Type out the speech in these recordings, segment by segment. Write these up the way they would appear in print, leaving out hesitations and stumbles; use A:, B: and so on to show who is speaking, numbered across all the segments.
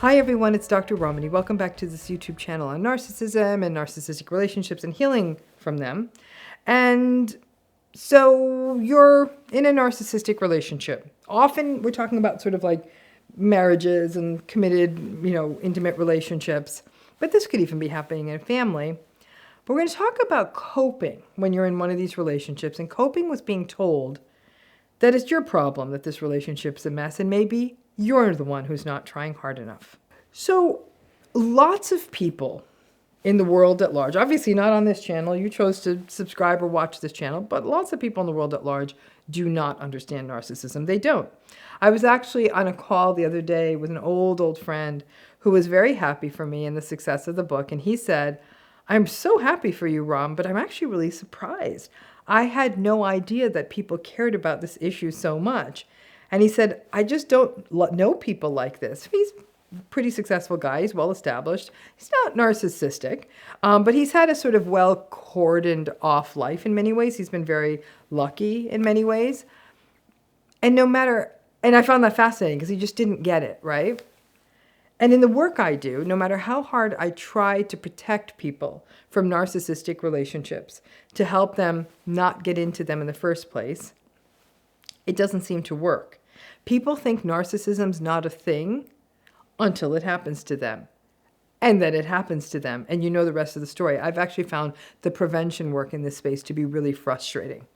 A: Hi everyone, it's Dr. RAMANI. Welcome back to this YouTube channel on narcissism and narcissistic relationships and healing from them. And so you're in a narcissistic relationship. Often we're talking about sort of like marriages and committed, intimate relationships. But this could even be happening in a family. But we're going to talk about coping when you're in one of these relationships, and coping with being told that it's your problem that this relationship's a mess, and maybe you're the one who's not trying hard enough. So lots of people in the world at large, obviously not on this channel, you chose to subscribe or watch this channel, but lots of people in the world at large do not understand narcissism. They don't. I was actually on a call the other day with an old friend who was very happy for me and the success of the book, and he said, "I'm so happy for you, Ram, but I'm actually really surprised. I had no idea that people cared about this issue so much." And he said, "I just don't know people like this." He's a pretty successful guy. He's well established. He's not narcissistic, but he's had a sort of well cordoned off life in many ways. He's been very lucky in many ways. And I found that fascinating because he just didn't get it, right? And in the work I do, no matter how hard I try to protect people from narcissistic relationships, to help them not get into them in the first place, it doesn't seem to work. People think narcissism's not a thing until it happens to them. And then it happens to them. And you know the rest of the story. I've actually found the prevention work in this space to be really frustrating.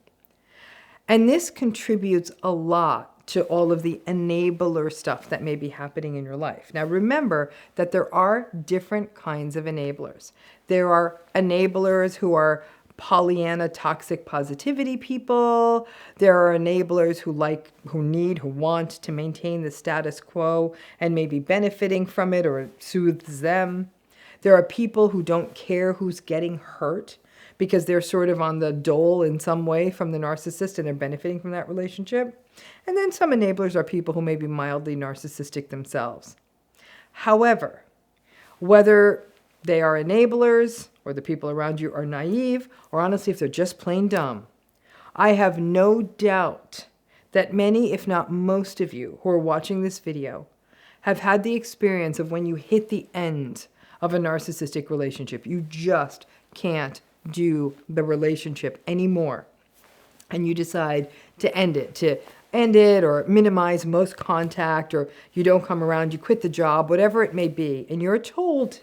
A: And this contributes a lot to all of the enabler stuff that may be happening in your life. Now remember that there are different kinds of enablers. There are enablers who are Pollyanna toxic positivity people. There are enablers who want to maintain the status quo and maybe benefiting from it, or it soothes them. There are people who don't care who's getting hurt because they're sort of on the dole in some way from the narcissist and they're benefiting from that relationship. And then some enablers are people who may be mildly narcissistic themselves. However, whether they are enablers or the people around you are naive, or honestly if they're just plain dumb, I have no doubt that many, if not most of you who are watching this video have had the experience of when you hit the end of a narcissistic relationship. You just can't do the relationship anymore. And you decide to end it or minimize most contact, or you don't come around, you quit the job, whatever it may be. And you're told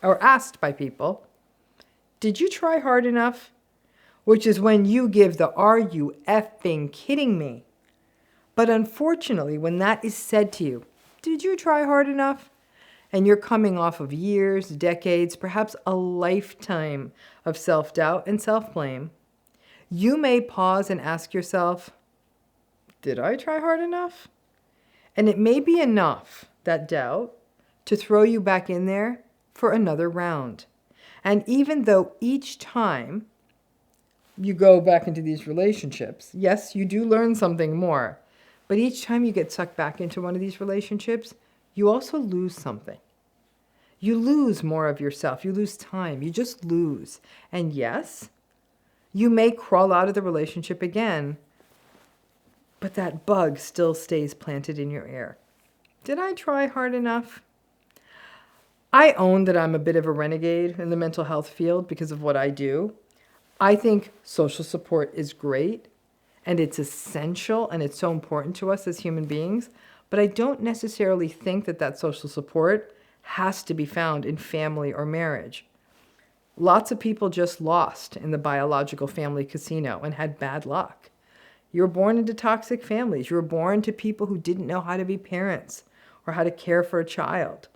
A: or asked by people, "Did you try hard enough?" Which is when you give the "Are you effing kidding me?" But unfortunately, when that is said to you, "Did you try hard enough?" and you're coming off of years, decades, perhaps a lifetime of self-doubt and self-blame, you may pause and ask yourself, "Did I try hard enough?" And it may be enough, that doubt, to throw you back in there for another round. And even though each time you go back into these relationships, yes, you do learn something more, but each time you get sucked back into one of these relationships, you also lose something. You lose more of yourself. You lose time. You just lose. And yes, you may crawl out of the relationship again, but that bug still stays planted in your ear. Did I try hard enough? I own that I'm a bit of a renegade in the mental health field because of what I do. I think social support is great and it's essential and it's so important to us as human beings, but I don't necessarily think that social support has to be found in family or marriage. Lots of people just lost in the biological family casino and had bad luck. You were born into toxic families. You were born to people who didn't know how to be parents or how to care for a child.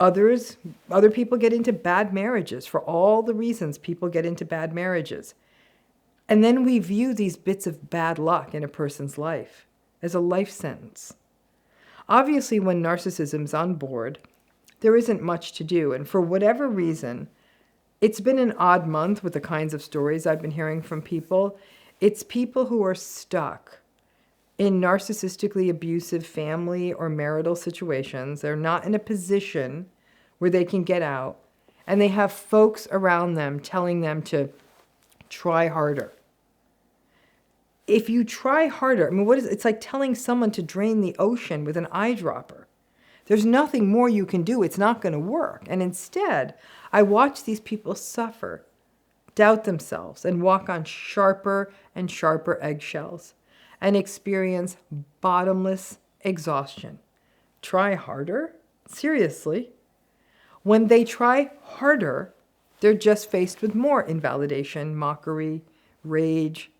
A: Other people get into bad marriages for all the reasons people get into bad marriages. And then we view these bits of bad luck in a person's life as a life sentence. Obviously, when narcissism's on board, there isn't much to do. And for whatever reason, it's been an odd month with the kinds of stories I've been hearing from people. It's people who are stuck in narcissistically abusive family or marital situations. They're not in a position where they can get out, and they have folks around them telling them to try harder. If you try harder, it's like telling someone to drain the ocean with an eyedropper. There's nothing more you can do. It's not going to work. And instead, I watch these people suffer, doubt themselves, and walk on sharper and sharper eggshells and experience bottomless exhaustion. Try harder? Seriously? When they try harder, they're just faced with more invalidation, mockery, rage,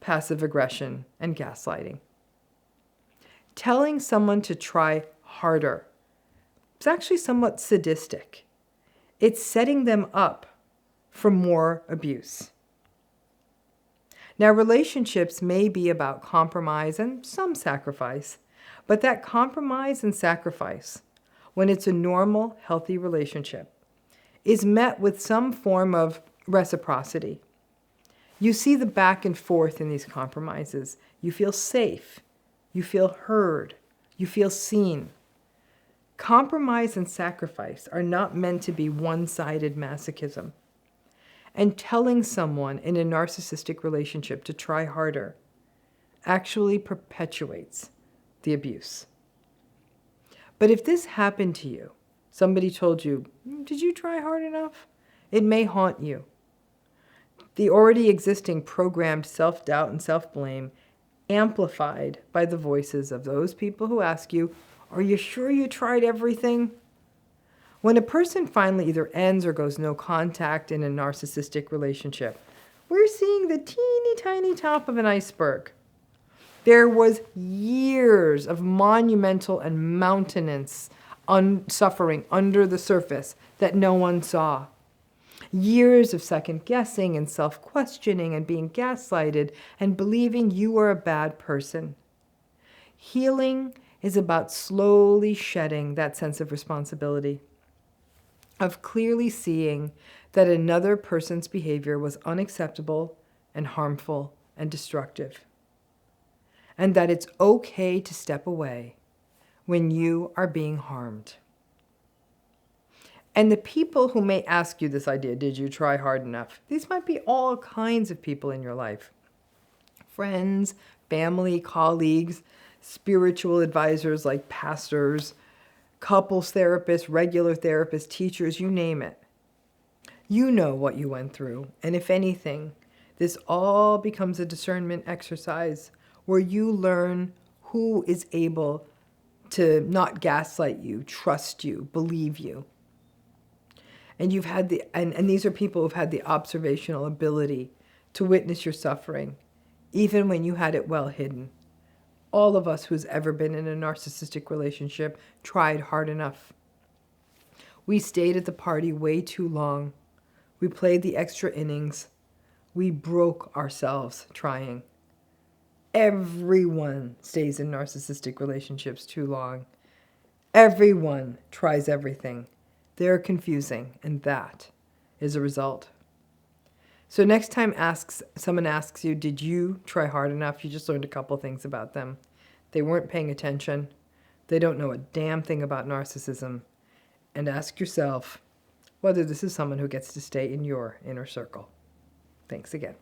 A: passive aggression, and gaslighting. Telling someone to try harder is actually somewhat sadistic. It's setting them up for more abuse. Now, relationships may be about compromise and some sacrifice, but that compromise and sacrifice, when it's a normal, healthy relationship, is met with some form of reciprocity. You see the back and forth in these compromises. You feel safe. You feel heard. You feel seen. Compromise and sacrifice are not meant to be one-sided masochism. And telling someone in a narcissistic relationship to try harder actually perpetuates the abuse. But if this happened to you, somebody told you, did you try hard enough? It may haunt you. The already existing programmed self-doubt and self-blame amplified by the voices of those people who ask you, are you sure you tried everything? When a person finally either ends or goes no contact in a narcissistic relationship, we're seeing the teeny tiny top of an iceberg. There was years of monumental and mountainous suffering under the surface that no one saw. Years of second guessing and self-questioning and being gaslighted and believing you are a bad person. Healing is about slowly shedding that sense of responsibility, of clearly seeing that another person's behavior was unacceptable and harmful and destructive, and that it's okay to step away when you are being harmed. And the people who may ask you this idea, did you try hard enough? These might be all kinds of people in your life. Friends, family, colleagues, spiritual advisors like pastors, couples therapists, regular therapists, teachers, you name it. You know what you went through. And if anything, this all becomes a discernment exercise where you learn who is able to not gaslight you, trust you, believe you. And you've had and these are people who've had the observational ability to witness your suffering, even when you had it well hidden. All of us who's ever been in a narcissistic relationship tried hard enough. We stayed at the party way too long. We played the extra innings. We broke ourselves trying. Everyone stays in narcissistic relationships too long. Everyone tries everything. They're confusing, and that is a result. So next time someone asks you, did you try hard enough? You just learned a couple things about them. They weren't paying attention. They don't know a damn thing about narcissism. And ask yourself whether this is someone who gets to stay in your inner circle. Thanks again.